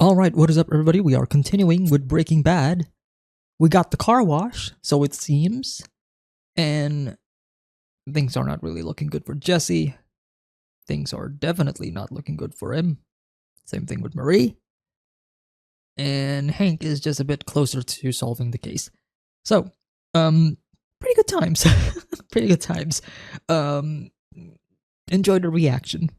Alright, what is up everybody? We are continuing with Breaking Bad. We got the car wash, so it seems. And things are not really looking good for Jesse. Things are definitely not looking good for him. Same thing with Marie. And Hank is just a bit closer to solving the case. So, pretty good times. Pretty good times. Enjoy the reaction.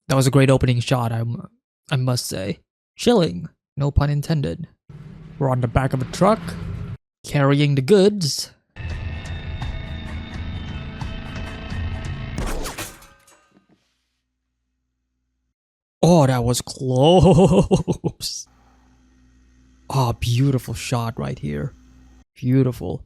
That was a great opening shot, I must say. Chilling, no pun intended. We're on the back of a truck, carrying the goods. Oh, that was close. Oh, beautiful shot right here. Beautiful.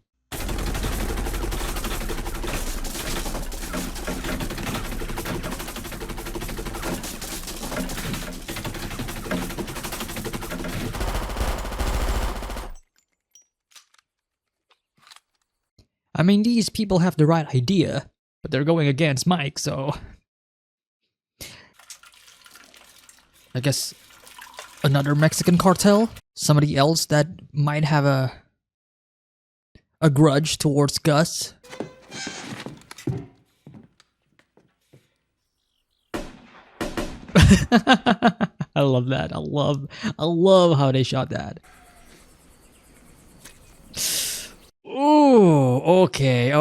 I mean, these people have the right idea, but they're going against Mike, so... I guess another Mexican cartel? Somebody else that might have a grudge towards Gus? I love that. I love how they shot that. Ooh, okay.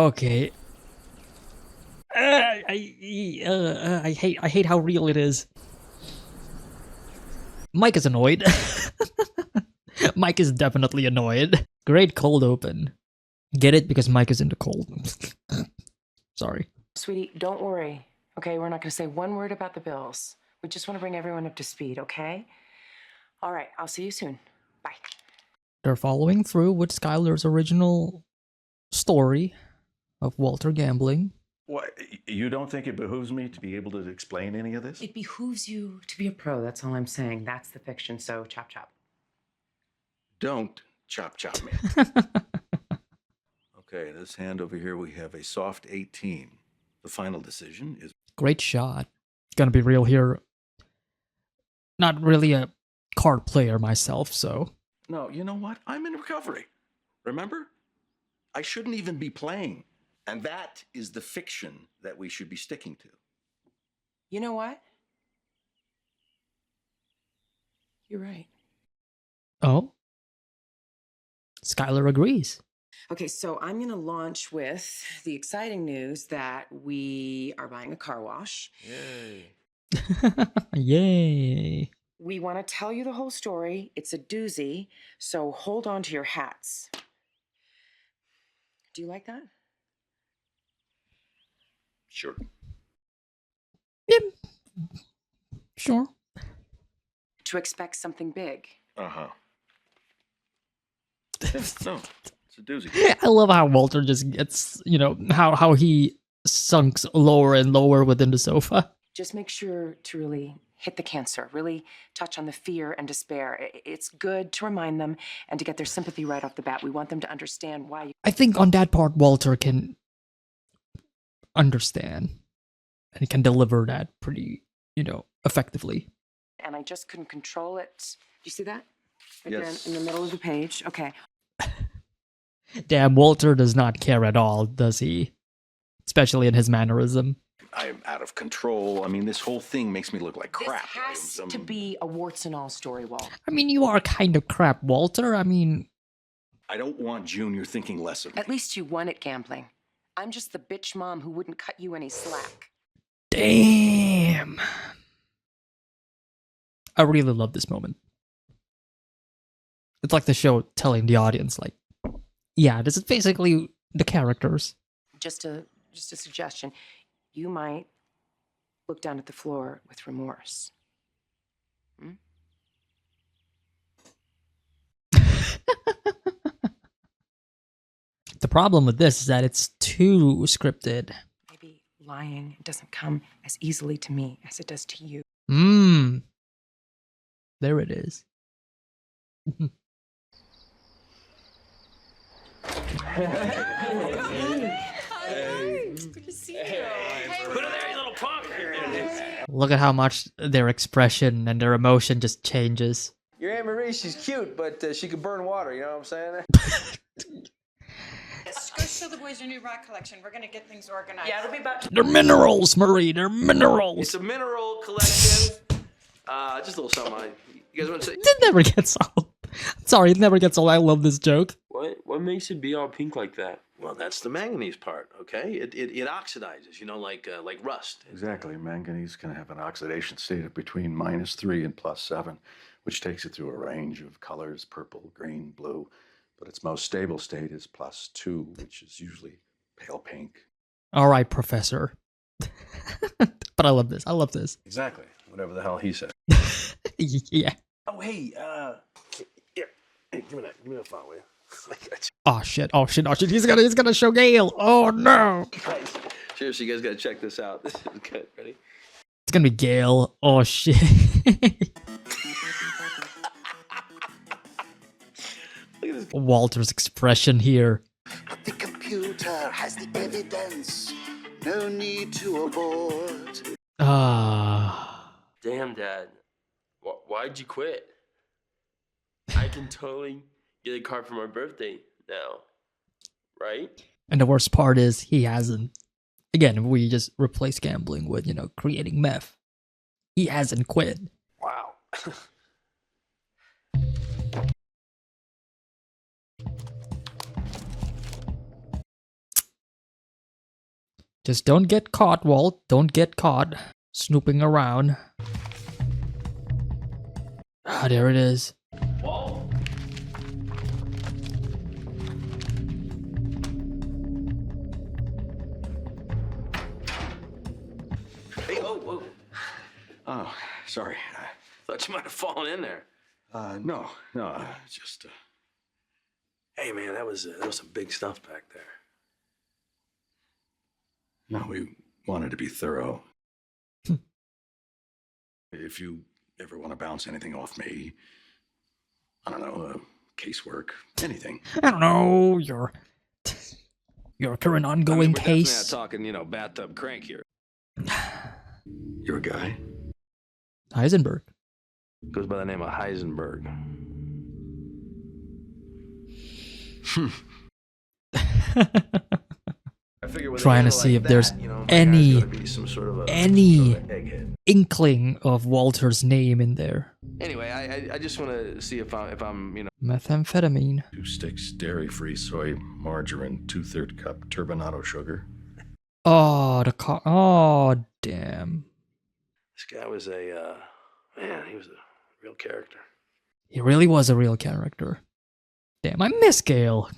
I hate how real it is. Mike is annoyed. Mike is definitely annoyed. Great cold open. Get it? Because Mike is into cold. Sorry. Sweetie, don't worry. Okay, we're not going to say one word about the bills. We just want to bring everyone up to speed, okay? All right, I'll see you soon. Bye. They're following through with Skyler's original story of Walter gambling. What, you don't think it behooves me to be able to explain any of this? It behooves you to be a pro, that's all I'm saying. That's the fiction, so chop chop. Don't chop me. Okay, this hand over here we have a soft 18. The final decision is... Great shot. Gonna be real here. Not really a card player myself, so... No, you know what? I'm in recovery. Remember? I shouldn't even be playing. And that is the fiction that we should be sticking to. You know what? You're right. Oh? Skyler agrees. Okay, so I'm going to launch with the exciting news that we are buying a car wash. Yay. Yay. We want to tell you the whole story. It's a doozy, so hold on to your hats. Do you like that? Sure. Yeah. Sure. To expect something big. Uh-huh. No, it's a doozy. I love how Walter just gets, you know, how he sunks lower and lower within the sofa. Just make sure to really hit the cancer, really touch on the fear and despair. It's good to remind them and to get their sympathy right off the bat. We want them to understand why you... I think on that part, Walter can understand and he can deliver that pretty, you know, effectively. And I just couldn't control it. You see that? Right Yes. there in the middle of the page. Okay. Damn, Walter does not care at all, does he? Especially in his mannerism. I'm out of control. I mean, this whole thing makes me look like crap. This has to be a warts and all story, Walt. I mean, you are kind of crap, Walter. I mean... I don't want Junior thinking less of me. At least you won at gambling. I'm just the bitch mom who wouldn't cut you any slack. Damn. I really love this moment. It's like the show telling the audience, like, yeah, this is basically the characters. Just a suggestion. You might look down at the floor with remorse. Hmm? The problem with this is that it's too scripted. Maybe lying doesn't come as easily to me as it does to you. There it is. Good to see you. Hey, Put it there, you little punk. Look at how much their expression and their emotion just changes. Your Aunt Marie, she's cute, but she could burn water, you know what I'm saying? let's go show the boys your new rock collection. We're gonna get things organized. Yeah, it'll be about They're minerals, Marie. They're minerals. It's a mineral collection. Just a little something. You guys want to say? It never gets old. Sorry, it never gets old. I love this joke. What makes it be all pink like that? Well, that's the manganese part, okay? It oxidizes, you know, like rust. Exactly. Manganese can have an oxidation state of between -3 and +7, which takes it through a range of colors, purple, green, blue. But its most stable state is +2, which is usually pale pink. All right, Professor. But I love this. I love this. Exactly. Whatever the hell he said. Yeah. Oh, hey, here. Hey, give me that phone, will you? I got you. Oh shit. Oh shit. Oh shit. He's gonna show Gale. Oh no. Guys, seriously, you guys gotta check this out. This is good. Ready? It's gonna be Gale. Oh shit. Look at this. Walter's expression here. But the computer has the evidence. No need to abort. Ah. Damn, Dad. Why'd you quit? I can totally get a card for my birthday now, right? And the worst part is he hasn't. Again, we just replace gambling with, you know, creating meth. He hasn't quit. Wow. Just don't get caught, Walt. Don't get caught snooping around. Ah, there it is. Walt. Hey, whoa. Oh, sorry. Thought you might have fallen in there. No, just... Hey, man, that was some big stuff back there. No, we wanted to be thorough. If you ever want to bounce anything off me, I don't know, casework, anything. I don't know, your current ongoing We're definitely case. not talking, you know, bathtub crank here. You're a guy? Heisenberg. Goes by the name of Heisenberg. I figure with a Trying to handle see like if there's that, you know, my guy's any- gotta be some sort of a egghead. Inkling of Walter's name in there. Anyway, I just want to see if I'm you know. Methamphetamine. 2 sticks dairy-free soy margarine, 2/3 cup turbinado sugar. Oh, the car. Oh, damn. This guy was man, he was a real character. He really was a real character. Damn, I miss Gale.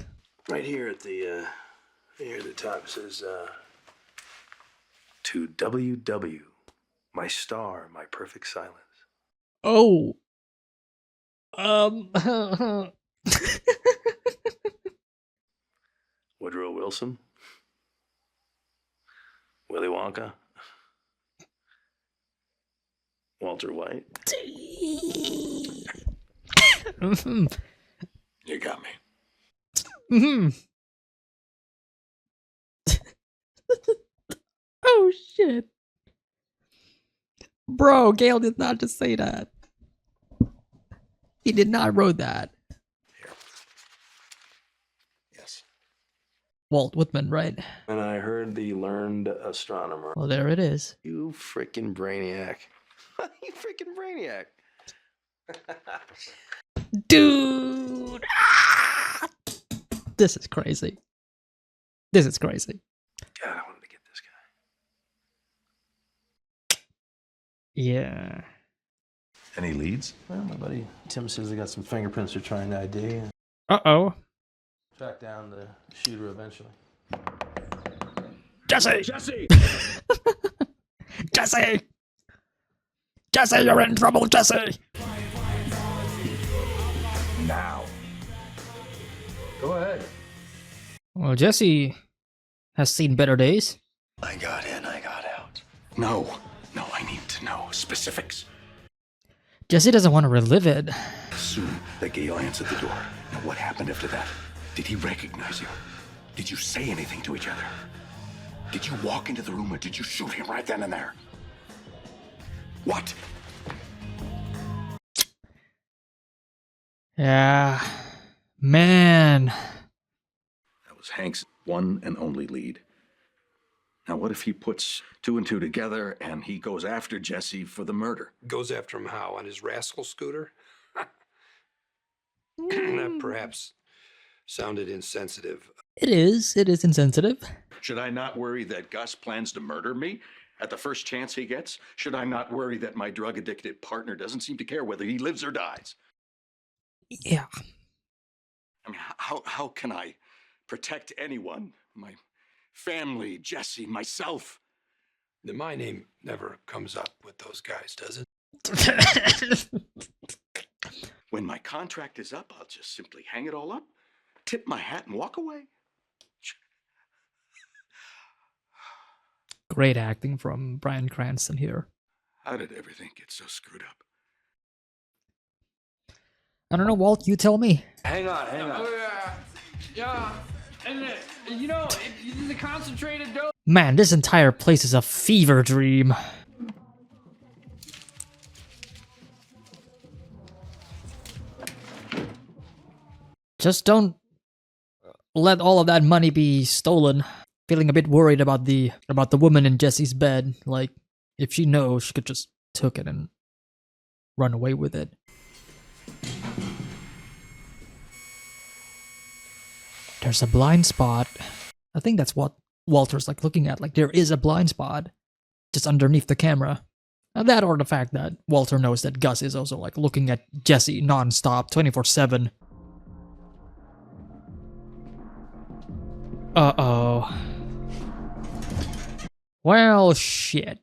Right here at the top says to WW, my star, my perfect silence. Oh. Woodrow Wilson, Willy Wonka, Walter White. Mhm. You got me. Mhm. Oh shit. Bro, Gale did not just say that. He did not wrote that. Yes. Walt Whitman, right? And I heard the learned astronomer. Well, there it is. You freaking brainiac. You freaking brainiac. Dude! Ah! This is crazy. This is crazy. God, I wanted to get this guy. Yeah. Any leads? Well, my buddy Tim says they got some fingerprints they're trying to ID and Uh-oh. track down the shooter eventually. Jesse! Jesse! Jesse, you're in trouble, Jesse! Now. Go ahead. Well, Jesse has seen better days. I got in, I got out. No, I need to know specifics. Jesse doesn't want to relive it. Assume that Gale answered the door. Now, what happened after that? Did he recognize you? Did you say anything to each other? Did you walk into the room or did you shoot him right then and there? What? Yeah. Man. That was Hank's one and only lead. Now, what if he puts two and two together and he goes after Jesse for the murder? Goes after him how? On his rascal scooter? That perhaps sounded insensitive. It is. It is insensitive. Should I not worry that Gus plans to murder me at the first chance he gets? Should I not worry that my drug-addicted partner doesn't seem to care whether he lives or dies? Yeah. I mean, how can I protect anyone? My family, Jesse, myself. My name never comes up with those guys, does it? When my contract is up, I'll just simply hang it all up, tip my hat, and walk away. Great acting from Bryan Cranston here. How did everything get so screwed up? I don't know, Walt, you tell me. Hang on. Yeah. And you know, the concentrated dose. Man, this entire place is a fever dream. Just don't let all of that money be stolen. Feeling a bit worried about the woman in Jesse's bed. Like, if she knows, she could just took it and run away with it. There's a blind spot. I think that's what Walter's like looking at. Like, there is a blind spot just underneath the camera. Now that, or the fact that Walter knows that Gus is also like looking at Jesse non-stop, 24/7. Uh-oh. Well, shit.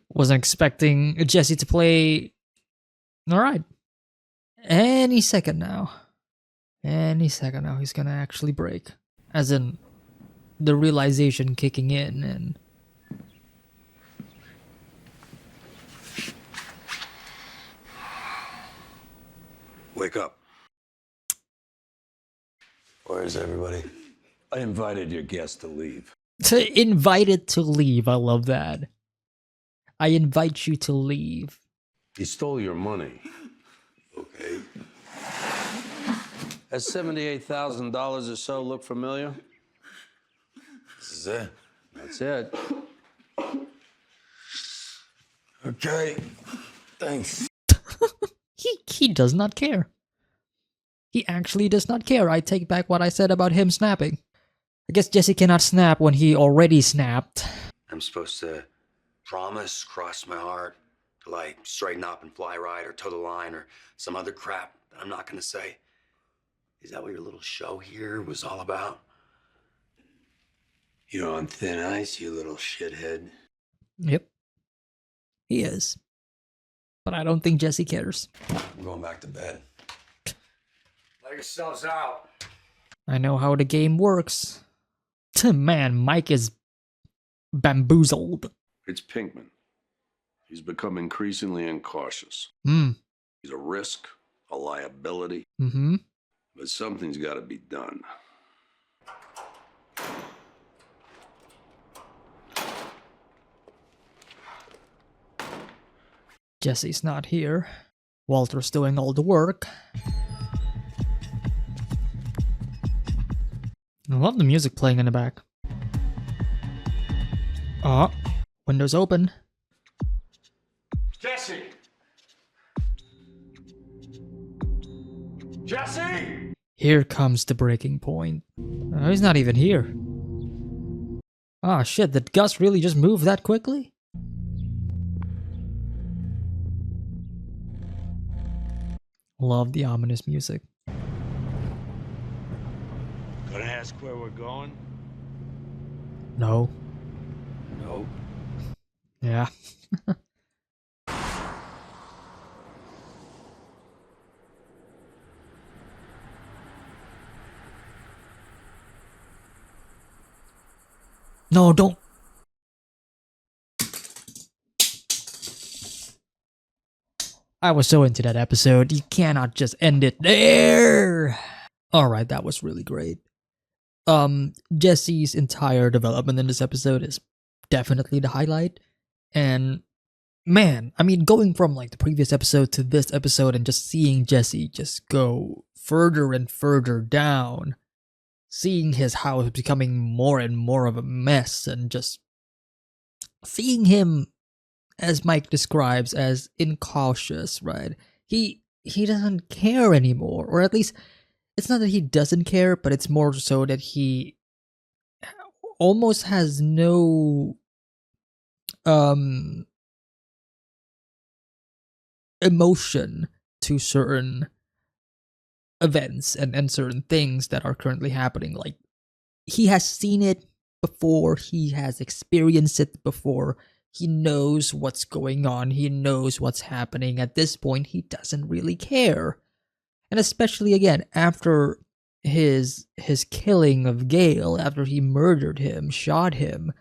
Wasn't expecting Jesse to play. Alright. Any second now. Any second now he's gonna actually break. As in, the realization kicking in and... Wake up. Where's everybody? I invited your guest to leave. Invited to leave, I love that. I invite you to leave. He stole your money. Okay. That $78,000 or so look familiar? This is it. That's it. Okay. Thanks. He does not care. He actually does not care. I take back what I said about him snapping. I guess Jesse cannot snap when he already snapped. I'm supposed to promise, cross my heart, to like straighten up and fly right or toe the line or some other crap that I'm not gonna say. Is that what your little show here was all about? You're on thin ice, you little shithead. Yep. He is. But I don't think Jesse cares. I'm going back to bed. Let yourselves out. I know how the game works. Man, Mike is bamboozled. It's Pinkman. He's become increasingly incautious. He's a risk, a liability. Mm-hmm. But something's got to be done. Jesse's not here. Walter's doing all the work. I love the music playing in the back. Oh, windows open. Jesse! Jesse! Here comes the breaking point. Oh, he's not even here. Oh shit, did Gus really just move that quickly? Love the ominous music. Gonna ask where we're going? No. No. Yeah. No, don't. I was so into that episode. You cannot just end it there. All right, that was really great. Jesse's entire development in this episode is definitely the highlight. And man, I mean, going from like the previous episode to this episode and just seeing Jesse just go further and further down, seeing his house becoming more and more of a mess, and just seeing him, as Mike describes, as incautious, right? He doesn't care anymore, or at least it's not that he doesn't care, but it's more so that he almost has no emotion to certain events and certain things that are currently happening. Like, he has seen it before, he has experienced it before, he knows what's going on, he knows what's happening. At this point, he doesn't really care. And especially again after his killing of Gale, after he murdered him, shot him,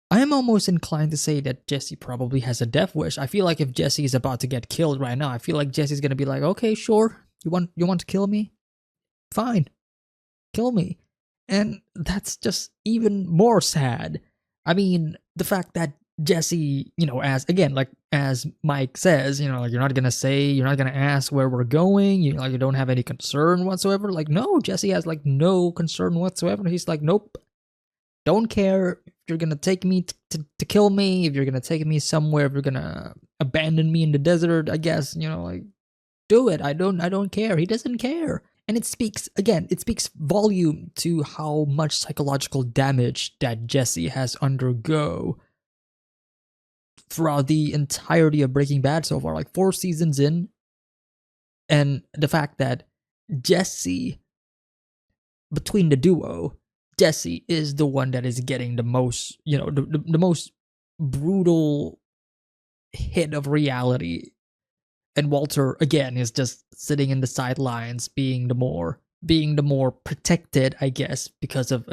I am almost inclined to say that Jesse probably has a death wish. I feel like if Jesse is about to get killed right now, I feel like Jesse's gonna be like, okay, sure, you want to kill me? Fine, kill me. And that's just even more sad. I mean, the fact that Jesse, as Mike says, you're not gonna ask where we're going, you don't have any concern whatsoever. Like, no, Jesse has like no concern whatsoever. He's like, nope, don't care if you're gonna take me to kill me, if you're gonna take me somewhere, if you're gonna abandon me in the desert, I guess, do it. I don't care. He doesn't care. And it speaks volume to how much psychological damage that Jesse has undergo throughout the entirety of Breaking Bad so far, like 4 seasons in. And the fact that Jesse, between the duo, Jesse is the one that is getting the most, the most brutal hit of reality. And Walter, again, is just sitting in the sidelines, being the more protected, I guess, because of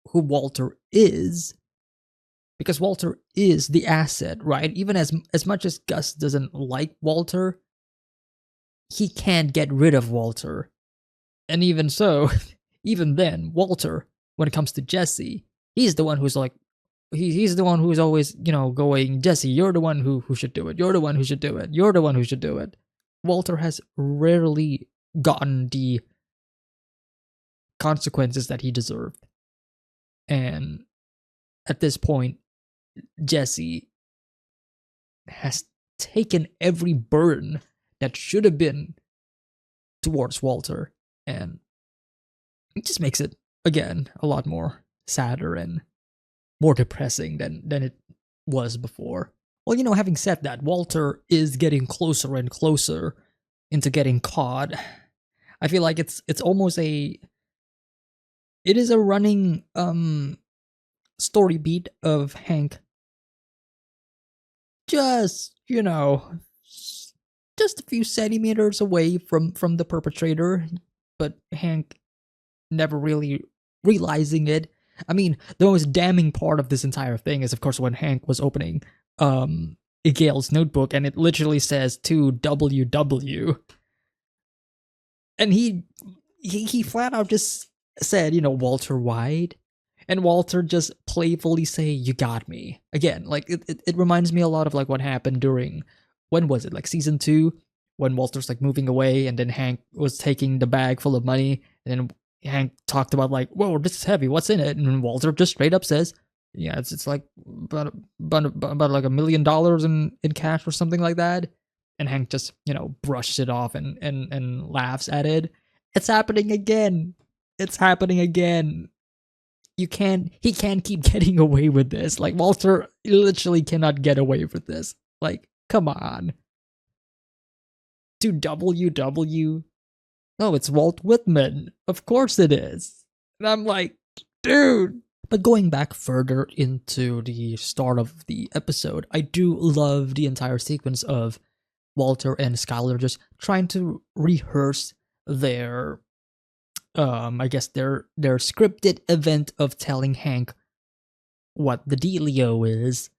who Walter is. Because Walter is the asset, right? Even as much as Gus doesn't like Walter, he can't get rid of Walter. And even so, even then, Walter, when it comes to Jesse, he's the one who's like, he's the one who's always, going, Jesse, you're the one who should do it. You're the one who should do it. You're the one who should do it. Walter has rarely gotten the consequences that he deserved. And at this point, Jesse has taken every burden that should have been towards Walter, and it just makes it, again, a lot more sadder and more depressing than it was before. Well, having said that, Walter is getting closer and closer into getting caught. I feel like it is a running story beat of Hank just a few centimeters away from the perpetrator, but Hank never really realizing it. I mean, the most damning part of this entire thing is, of course, when Hank was opening Gale's notebook, and it literally says to WW, and he flat out just said, Walter White, and Walter just playfully say, you got me. Again, like, it reminds me a lot of like what happened during, when was it, like season 2, when Walter's like moving away, and then Hank was taking the bag full of money, and then Hank talked about like, whoa, this is heavy, what's in it? And Walter just straight up says, yeah, it's like about like $1 million in cash or something like that. And Hank just, brushes it off and laughs at it. It's happening again. It's happening again. He can't keep getting away with this. Like, Walter literally cannot get away with this. Like, come on. To WW. Oh, it's Walt Whitman. Of course it is. And I'm like, dude. But going back further into the start of the episode, I do love the entire sequence of Walter and Skyler just trying to rehearse their I guess their scripted event of telling Hank what the dealio is.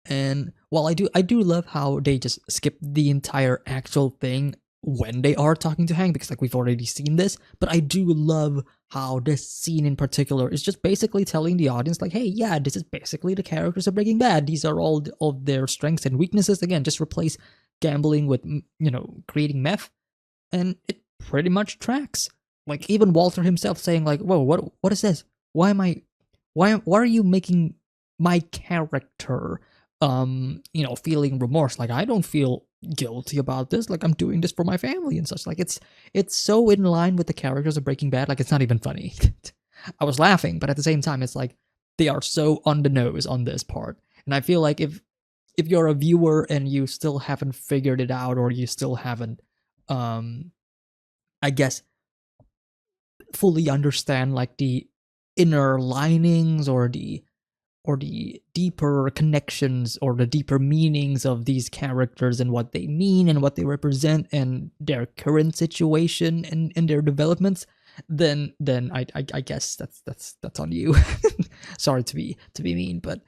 And while I do love how they just skip the entire actual thing when they are talking to Hank, because like we've already seen this, but I do love how this scene in particular is just basically telling the audience like, hey, yeah, this is basically the characters of Breaking Bad. These are all of their strengths and weaknesses. Again, just replace gambling with, creating meth, and it pretty much tracks. Like even Walter himself saying like, whoa, what is this? Why are you making my character feeling remorse? Like I don't feel guilty about this. Like I'm doing this for my family and such. Like it's so in line with the characters of Breaking Bad. Like it's not even funny. I was laughing, but at the same time, it's like they are so on the nose on this part. And I feel like if you're a viewer and you still haven't figured it out, or you still haven't, I guess, fully understand like the inner linings or the deeper connections or the deeper meanings of these characters and what they mean and what they represent and their current situation and their developments, then I guess that's on you. Sorry to be mean, but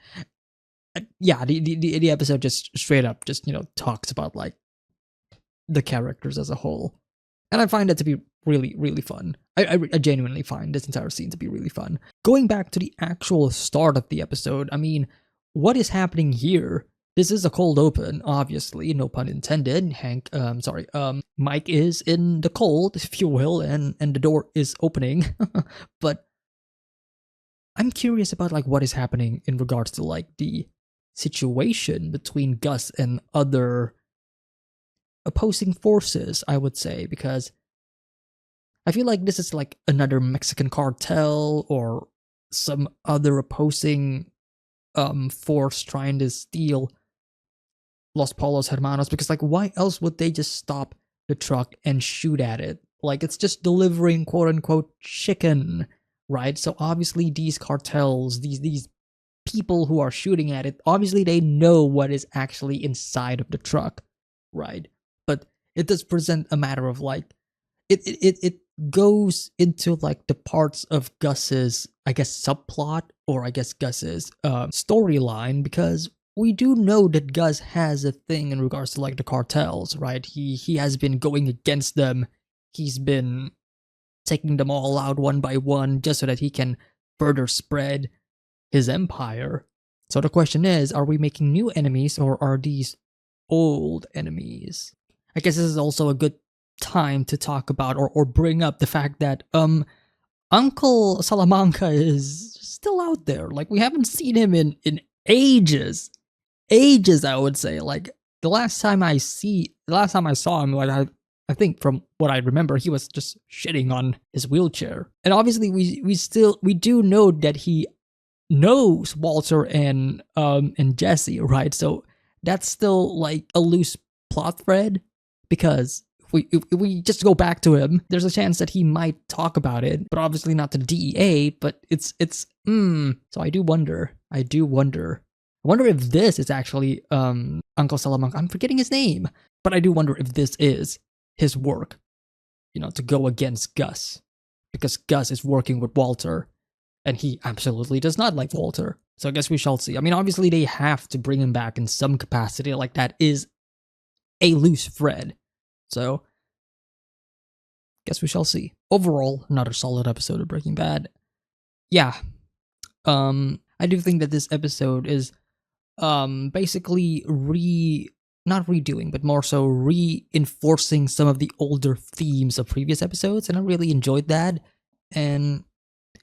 yeah, the episode just straight up just talks about like the characters as a whole, and I find it to be really, really fun. I genuinely find this entire scene to be really fun. Going back to the actual start of the episode, I mean, what is happening here? This is a cold open, obviously, no pun intended. Mike is in the cold, if you will, and the door is opening. But I'm curious about like what is happening in regards to like the situation between Gus and other opposing forces, I would say, because I feel like this is like another Mexican cartel or some other opposing force trying to steal Los Polos Hermanos, because like why else would they just stop the truck and shoot at it? Like it's just delivering quote unquote chicken, right? So obviously these cartels, these people who are shooting at it, obviously they know what is actually inside of the truck, right? But it does present a matter of like it goes into like the parts of Gus's, I guess, subplot, or I guess Gus's storyline, because we do know that Gus has a thing in regards to like the cartels, right? He has been going against them. He's been taking them all out one by one just so that he can further spread his empire. So the question is, are we making new enemies or are these old enemies? I guess this is also a good time to talk about or bring up the fact that Uncle Salamanca is still out there. Like we haven't seen him in ages, I would say. Like the last time I saw him, like I think from what I remember, he was just shitting on his wheelchair. And obviously we do know that he knows Walter and Jesse, right? So that's still like a loose plot thread, because if we just go back to him, there's a chance that he might talk about it, but obviously not to the DEA. But it's so I do wonder if this is actually Uncle Salamanca. I'm forgetting his name, but I do wonder if this is his work, to go against Gus, because Gus is working with Walter and he absolutely does not like Walter. So I guess we shall see. I mean, obviously they have to bring him back in some capacity. Like that is a loose thread. So, guess we shall see. Overall, another solid episode of Breaking Bad. Yeah. I do think that this episode is basically not redoing, but more so reinforcing some of the older themes of previous episodes, and I really enjoyed that. And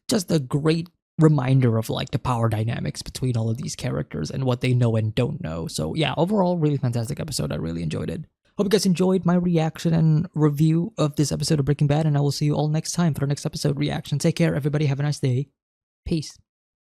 just a great reminder of like the power dynamics between all of these characters and what they know and don't know. So yeah, overall, really fantastic episode. I really enjoyed it. Hope you guys enjoyed my reaction and review of this episode of Breaking Bad, and I will see you all next time for the next episode reaction. Take care, everybody. Have a nice day. Peace.